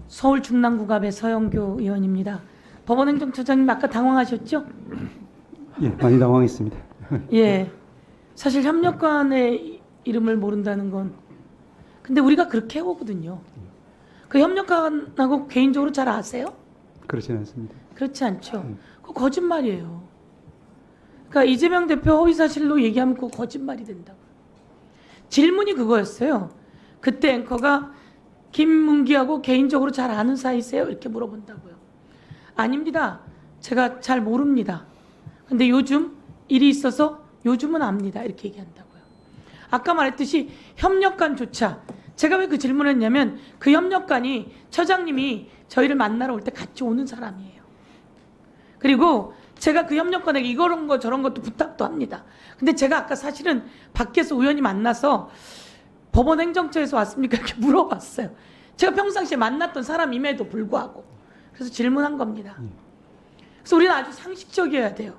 서울 중랑구갑의 서영교 의원입니다. 법원행정처장님 아까 당황하셨죠? 예, 많이 당황했습니다. 예, 사실 협력관의 이름을 모른다는 건 근데 우리가 그렇게 해오거든요. 그 협력관하고 개인적으로 잘 아세요? 그렇지는 않습니다. 그렇지 않죠. 그거 거짓말이에요. 그러니까 이재명 대표 허위사실로 얘기하면 그거 거짓말이 된다고. 질문이 그거였어요. 그때 앵커가 김문기하고 개인적으로 잘 아는 사이세요? 이렇게 물어본다고요. 아닙니다. 제가 잘 모릅니다. 근데 요즘 일이 있어서 요즘은 압니다. 이렇게 얘기한다고요. 아까 말했듯이 협력관조차 제가 왜 그 질문을 했냐면 그 협력관이 처장님이 저희를 만나러 올 때 같이 오는 사람이에요. 그리고 제가 그 협력관에게 이런 거 저런 것도 부탁도 합니다. 근데 제가 아까 사실은 밖에서 우연히 만나서 법원 행정처에서 왔습니까? 이렇게 물어봤어요. 제가 평상시에 만났던 사람임에도 불구하고. 그래서 질문한 겁니다. 그래서 우리는 아주 상식적이어야 돼요.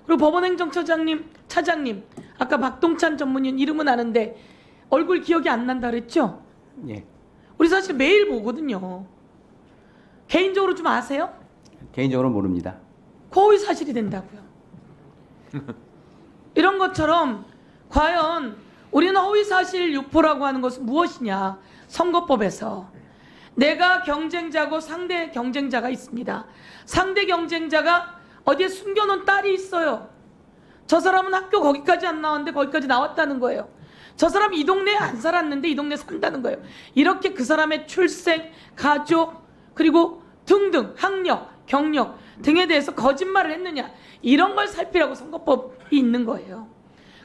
그리고 법원 행정처장님, 차장님, 아까 박동찬 전문위원 이름은 아는데 얼굴 기억이 안 난다 그랬죠? 예. 우리 사실 매일 보거든요. 개인적으로 좀 아세요? 개인적으로 모릅니다. 허위 사실이 된다고요. 이런 것처럼 과연 우리는 허위 사실 유포라고 하는 것은 무엇이냐? 선거법에서 내가 경쟁자고 상대 경쟁자가 있습니다. 상대 경쟁자가 어디에 숨겨놓은 딸이 있어요. 저 사람은 학교 거기까지 안 나왔는데 거기까지 나왔다는 거예요. 저 사람 이 동네에 안 살았는데 이 동네에 산다는 거예요. 이렇게 그 사람의 출생, 가족, 그리고 등등 학력, 경력 등에 대해서 거짓말을 했느냐 이런 걸 살피라고 선거법이 있는 거예요.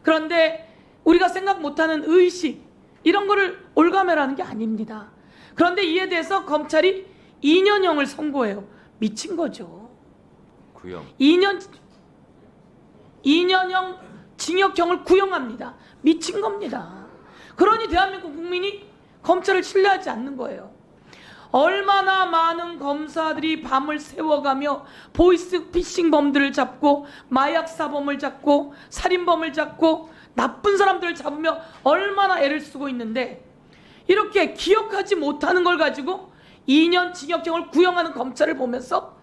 그런데 우리가 생각 못하는 의식 이런 거를 올가매라는 게 아닙니다. 그런데 이에 대해서 검찰이 2년형을 선고해요. 미친 거죠. 구형. 2년형 징역형을 구형합니다. 미친 겁니다. 그러니 대한민국 국민이 검찰을 신뢰하지 않는 거예요. 얼마나 많은 검사들이 밤을 새워가며 보이스피싱범들을 잡고 마약 사범을 잡고 살인범을 잡고 나쁜 사람들을 잡으며 얼마나 애를 쓰고 있는데 이렇게 기억하지 못하는 걸 가지고 2년 징역형을 구형하는 검찰을 보면서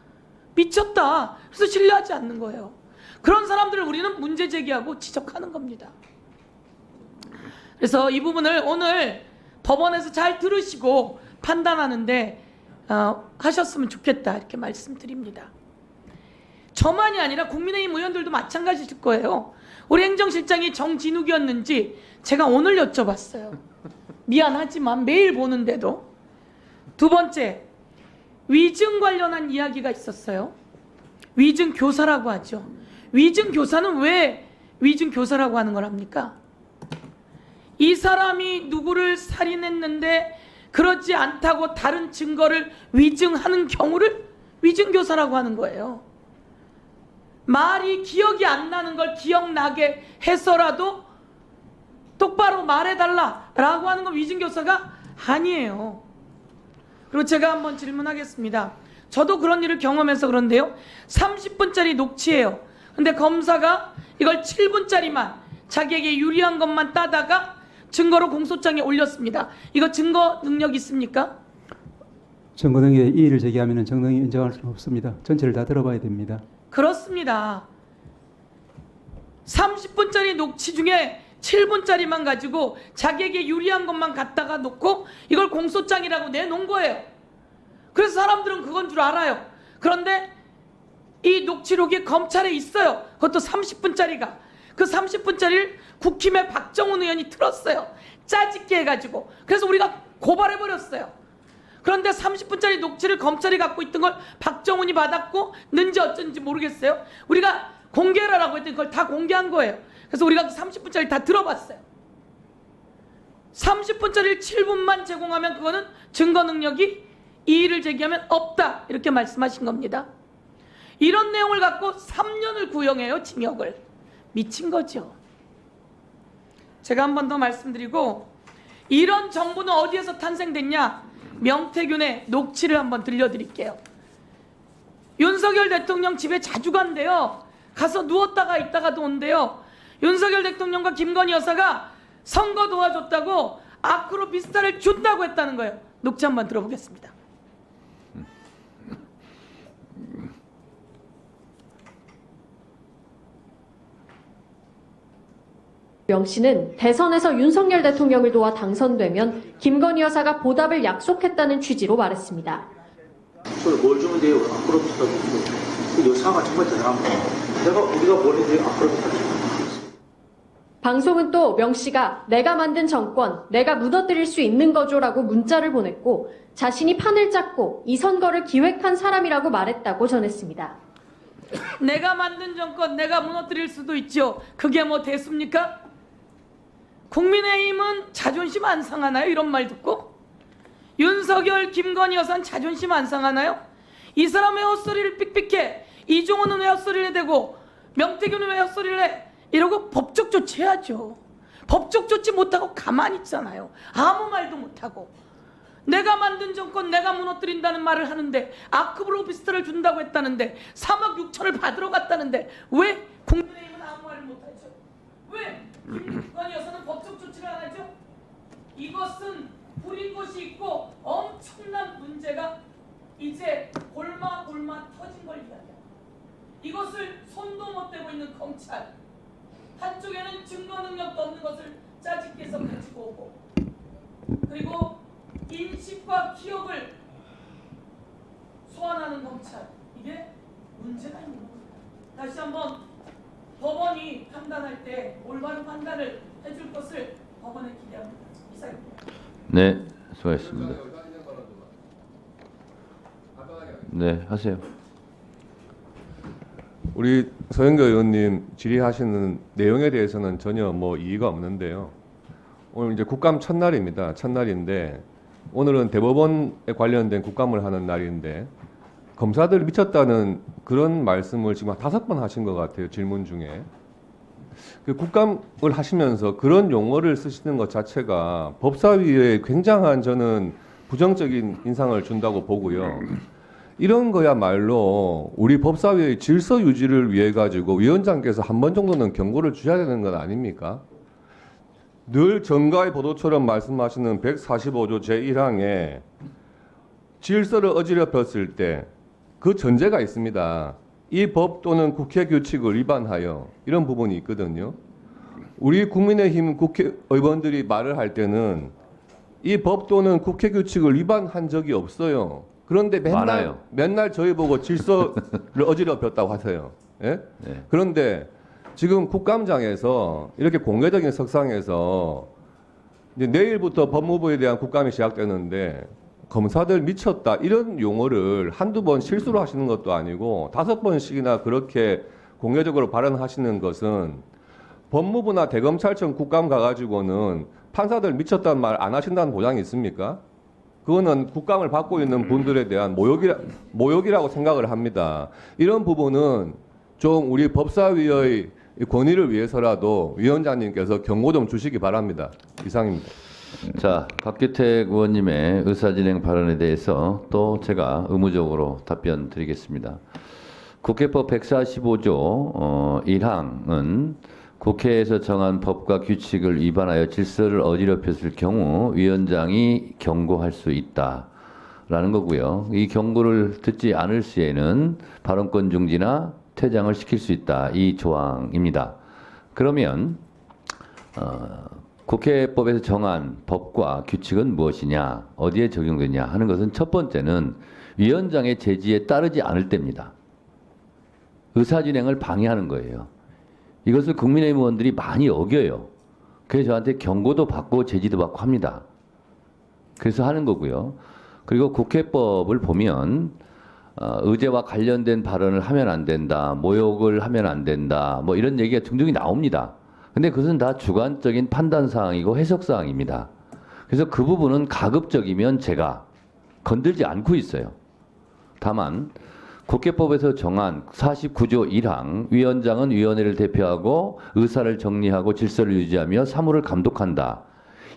미쳤다. 그래서 신뢰하지 않는 거예요. 그런 사람들을 우리는 문제 제기하고 지적하는 겁니다. 그래서 이 부분을 오늘 법원에서 잘 들으시고 판단하는데 하셨으면 좋겠다 이렇게 말씀드립니다. 저만이 아니라 국민의힘 의원들도 마찬가지일 거예요. 우리 행정실장이 정진욱이었는지 제가 오늘 여쭤봤어요. 미안하지만 매일 보는데도. 두 번째, 위증 관련한 이야기가 있었어요. 위증 교사라고 하죠. 위증 교사는 왜 위증 교사라고 하는 걸 합니까? 이 사람이 누구를 살인했는데 그렇지 않다고 다른 증거를 위증하는 경우를 위증교사라고 하는 거예요. 말이 기억이 안 나는 걸 기억나게 해서라도 똑바로 말해달라라고 하는 건 위증교사가 아니에요. 그리고 제가 한번 질문하겠습니다. 저도 그런 일을 경험해서 그런데요. 30분짜리 녹취예요. 근데 검사가 이걸 7분짜리만 자기에게 유리한 것만 따다가 증거로 공소장에 올렸습니다. 이거 증거 능력 있습니까? 증거 등에 이의를 제기하면 정당히 인정할 수는 없습니다. 전체를 다 들어봐야 됩니다. 그렇습니다. 30분짜리 녹취 중에 7분짜리만 가지고 자기에게 유리한 것만 갖다가 놓고 이걸 공소장이라고 내놓은 거예요. 그래서 사람들은 그건 줄 알아요. 그런데 이 녹취록이 검찰에 있어요. 그것도 30분짜리가. 그 30분짜리를 국힘의 박정훈 의원이 틀었어요. 짜집게 해가지고. 그래서 우리가 고발해버렸어요. 그런데 30분짜리 녹취를 검찰이 갖고 있던 걸 박정훈이 받았고 는지 어쩐지 모르겠어요. 우리가 공개하라고 했더니 그걸 다 공개한 거예요. 그래서 우리가 30분짜리 다 들어봤어요. 30분짜리를 7분만 제공하면 그거는 증거 능력이 이의를 제기하면 없다. 이렇게 말씀하신 겁니다. 이런 내용을 갖고 3년을 구형해요. 징역을. 미친 거죠. 제가 한 번 더 말씀드리고 이런 정부는 어디에서 탄생됐냐? 명태균의 녹취를 한번 들려드릴게요. 윤석열 대통령 집에 자주 간대요. 가서 누웠다가 있다가도 온대요. 윤석열 대통령과 김건희 여사가 선거 도와줬다고 아크로비스타를 준다고 했다는 거예요. 녹취 한번 들어보겠습니다. 명 씨는 대선에서 윤석열 대통령을 도와 당선되면 김건희 여사가 보답을 약속했다는 취지로 말했습니다. 뭘 주면 돼요? 아크로비스타 그 여사가 정말 대단합니다. 우리가 뭘 해야 돼요? 아크로비스타 방송은 또 명 씨가 내가 만든 정권, 내가 무너뜨릴 수 있는 거죠라고 문자를 보냈고 자신이 판을 짰고 이 선거를 기획한 사람이라고 말했다고 전했습니다. 내가 만든 정권 내가 무너뜨릴 수도 있죠. 그게 뭐 대수입니까? 국민의힘은 자존심 안 상하나요? 이런 말 듣고? 윤석열, 김건희 여사는 자존심 안 상하나요? 이 사람의 헛소리를 삑삑해. 이종호는 왜 헛소리를 대고 명태균은 왜 헛소리를 해? 이러고 법적 조치해야죠. 법적 조치 못하고 가만히 있잖아요. 아무 말도 못하고. 내가 만든 정권 내가 무너뜨린다는 말을 하는데 아크로비스타를 준다고 했다는데 3억 6천을 받으러 갔다는데 왜 국민의힘은 아무 말을 못하죠? 왜 김건희 여사는 법적 조치를 안 하죠? 이것은 부린 것이 있고 엄청난 문제가 이제 골마골마 터진 걸 이야기합니다. 이것을 손도 못 대고 있는 검찰, 한쪽에는 증거 능력도 없는 것을 짜집게서 가지고 오고, 그리고 인식과 기억을 소환하는 검찰, 이게 문제가 있는 겁니다. 다시 한번 법원이 판단할 때 올바른 판단을 해줄 것을 법원에 기대합니다. 이상입니다. 네, 수고하셨습니다. 네, 하세요. 우리 서영교 의원님 질의하시는 내용에 대해서는 전혀 뭐 이의가 없는데요. 오늘 이제 국감 첫날입니다. 첫날인데 오늘은 대법원에 관련된 국감을 하는 날인데 검사들 미쳤다는 그런 말씀을 지금 5번 하신 것 같아요. 질문 중에. 그 국감을 하시면서 그런 용어를 쓰시는 것 자체가 법사위에 굉장한 저는 부정적인 인상을 준다고 보고요. 이런 거야말로 우리 법사위의 질서 유지를 위해 가지고 위원장께서 한 번 정도는 경고를 주셔야 되는 건 아닙니까? 늘 정가의 보도처럼 말씀하시는 145조 제1항에 질서를 어지럽혔을 때 그 전제가 있습니다. 이 법 또는 국회 규칙을 위반하여 이런 부분이 있거든요. 우리 국민의힘 국회의원들이 말을 할 때는 이 법 또는 국회 규칙을 위반한 적이 없어요. 그런데 맨날 저희 보고 질서를 어지럽혔다고 하세요. 예? 네. 그런데 지금 국감장에서 이렇게 공개적인 석상에서 이제 내일부터 법무부에 대한 국감이 시작되는데 검사들 미쳤다 이런 용어를 한두 번 실수로 하시는 것도 아니고 5번씩이나 그렇게 공개적으로 발언하시는 것은 법무부나 대검찰청 국감 가가지고는 판사들 미쳤다는 말 안 하신다는 보장이 있습니까? 그거는 국감을 받고 있는 분들에 대한 모욕이라고 생각을 합니다. 이런 부분은 좀 우리 법사위의 권위를 위해서라도 위원장님께서 경고 좀 주시기 바랍니다. 이상입니다. 자, 박규택 의원님의 의사진행 발언에 대해서 또 제가 의무적으로 답변 드리겠습니다. 국회법 145조 1항은 국회에서 정한 법과 규칙을 위반하여 질서를 어지럽혔을 경우 위원장이 경고할 수 있다라는 거고요. 이 경고를 듣지 않을 시에는 발언권 중지나 퇴장을 시킬 수 있다. 이 조항입니다. 그러면 국회법에서 정한 법과 규칙은 무엇이냐, 어디에 적용되냐 하는 것은 첫 번째는 위원장의 제지에 따르지 않을 때입니다. 의사진행을 방해하는 거예요. 이것을 국민의힘 의원들이 많이 어겨요. 그래서 저한테 경고도 받고 제지도 받고 합니다. 그래서 하는 거고요. 그리고 국회법을 보면 의제와 관련된 발언을 하면 안 된다, 모욕을 하면 안 된다, 뭐 이런 얘기가 등등이 나옵니다. 근데 그것은 다 주관적인 판단 사항이고 해석 사항입니다. 그래서 그 부분은 가급적이면 제가 건들지 않고 있어요. 다만 국회법에서 정한 49조 1항 위원장은 위원회를 대표하고 의사를 정리하고 질서를 유지하며 사무를 감독한다.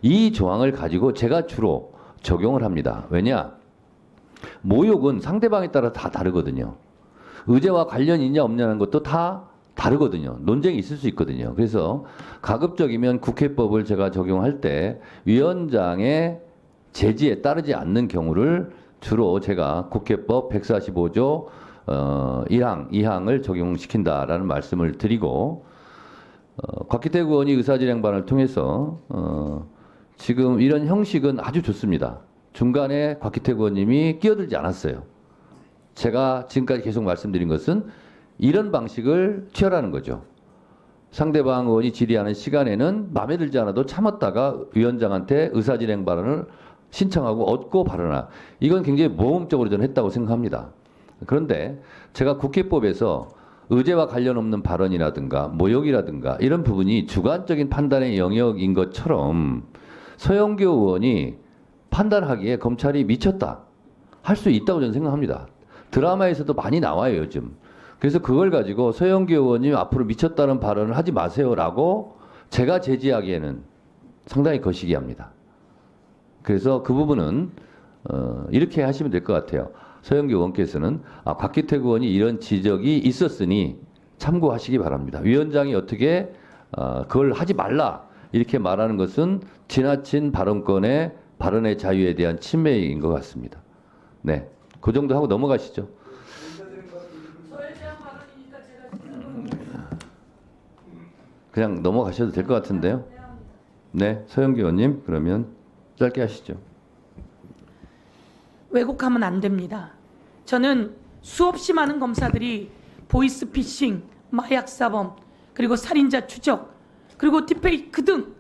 이 조항을 가지고 제가 주로 적용을 합니다. 왜냐? 모욕은 상대방에 따라 다 다르거든요. 의제와 관련이 있냐 없냐는 것도 다 다르거든요. 논쟁이 있을 수 있거든요. 그래서 가급적이면 국회법을 제가 적용할 때 위원장의 제지에 따르지 않는 경우를 주로 제가 국회법 145조 1항, 2항을 적용시킨다라는 말씀을 드리고 곽기태 의원이 의사진행반을 통해서 지금 이런 형식은 아주 좋습니다. 중간에 곽기태 의원님이 끼어들지 않았어요. 제가 지금까지 계속 말씀드린 것은 이런 방식을 취하라는 거죠. 상대방 의원이 질의하는 시간에는 마음에 들지 않아도 참았다가 위원장한테 의사진행 발언을 신청하고 얻고 발언하라. 이건 굉장히 모험적으로 저는 했다고 생각합니다. 그런데 제가 국회법에서 의제와 관련 없는 발언이라든가 모욕이라든가 이런 부분이 주관적인 판단의 영역인 것처럼 서영교 의원이 판단하기에 검찰이 미쳤다 할 수 있다고 저는 생각합니다. 드라마에서도 많이 나와요, 요즘. 그래서 그걸 가지고 서영교 의원님 앞으로 미쳤다는 발언을 하지 마세요라고 제가 제지하기에는 상당히 거시기합니다. 그래서 그 부분은 이렇게 하시면 될 것 같아요. 서영교 의원께서는 곽기태 의원이 이런 지적이 있었으니 참고하시기 바랍니다. 위원장이 어떻게 그걸 하지 말라 이렇게 말하는 것은 지나친 발언권의 발언의 자유에 대한 침해인 것 같습니다. 네, 그 정도 하고 넘어가시죠. 그냥 넘어가셔도 될 것 같은데요. 네, 서영교 의원님 그러면 짧게 하시죠. 왜곡하면 안 됩니다. 저는 수없이 많은 검사들이 보이스피싱, 마약사범, 그리고 살인자 추적, 그리고 딥페이크 등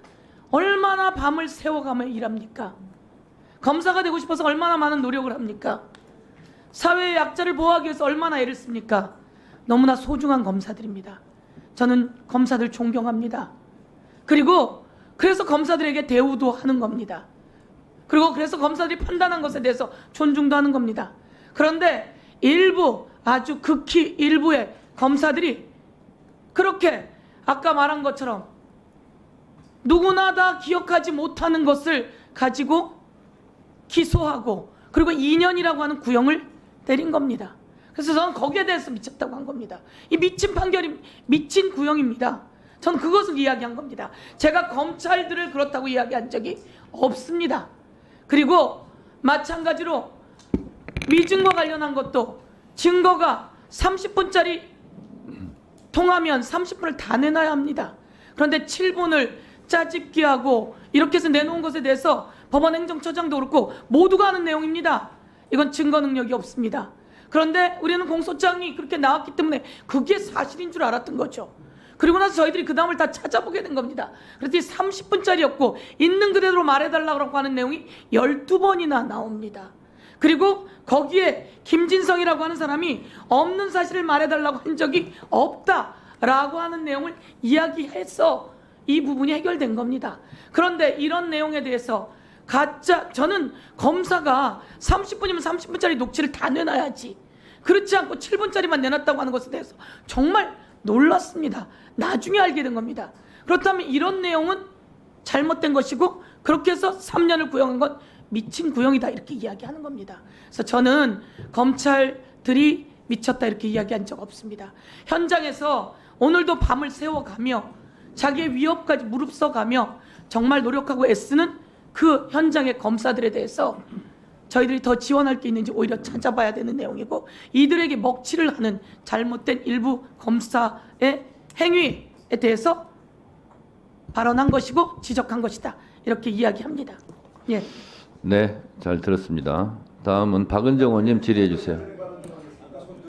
얼마나 밤을 새워가며 일합니까? 검사가 되고 싶어서 얼마나 많은 노력을 합니까? 사회의 약자를 보호하기 위해서 얼마나 애를 씁니까? 너무나 소중한 검사들입니다. 저는 검사들 존경합니다. 그리고 그래서 검사들에게 대우도 하는 겁니다. 그리고 그래서 검사들이 판단한 것에 대해서 존중도 하는 겁니다. 그런데 일부, 아주 극히 일부의 검사들이 그렇게 아까 말한 것처럼 누구나 다 기억하지 못하는 것을 가지고 기소하고 그리고 2년이라고 하는 구형을 때린 겁니다. 그래서 저는 거기에 대해서 미쳤다고 한 겁니다. 이 미친 판결이 미친 구형입니다. 저는 그것을 이야기한 겁니다. 제가 검찰들을 그렇다고 이야기한 적이 없습니다. 그리고 마찬가지로 위증과 관련한 것도 증거가 30분짜리 통하면 30분을 다 내놔야 합니다. 그런데 7분을 짜집기하고 이렇게 해서 내놓은 것에 대해서 법원행정처장도 그렇고 모두가 아는 내용입니다. 이건 증거 능력이 없습니다. 그런데 우리는 공소장이 그렇게 나왔기 때문에 그게 사실인 줄 알았던 거죠. 그리고 나서 저희들이 그 다음을 다 찾아보게 된 겁니다. 그랬더니 30분짜리였고 있는 그대로 말해달라고 하는 내용이 12번이나 나옵니다. 그리고 거기에 김진성이라고 하는 사람이 없는 사실을 말해달라고 한 적이 없다라고 하는 내용을 이야기해서 이 부분이 해결된 겁니다. 그런데 이런 내용에 대해서 저는 검사가 30분이면 30분짜리 녹취를 다 내놔야지. 그렇지 않고 7분짜리만 내놨다고 하는 것에 대해서 정말 놀랐습니다. 나중에 알게 된 겁니다. 그렇다면 이런 내용은 잘못된 것이고 그렇게 해서 3년을 구형한 건 미친 구형이다 이렇게 이야기하는 겁니다. 그래서 저는 검찰들이 미쳤다 이렇게 이야기한 적 없습니다. 현장에서 오늘도 밤을 새워가며 자기의 위협까지 무릅써가며 정말 노력하고 애쓰는 그 현장의 검사들에 대해서 저희들이 더 지원할 게 있는지 오히려 찾아봐야 되는 내용이고 이들에게 먹칠을 하는 잘못된 일부 검사의 행위에 대해서 발언한 것이고 지적한 것이다 이렇게 이야기합니다. 예. 네, 잘 들었습니다. 다음은 박은정 의원님 질의해 주세요.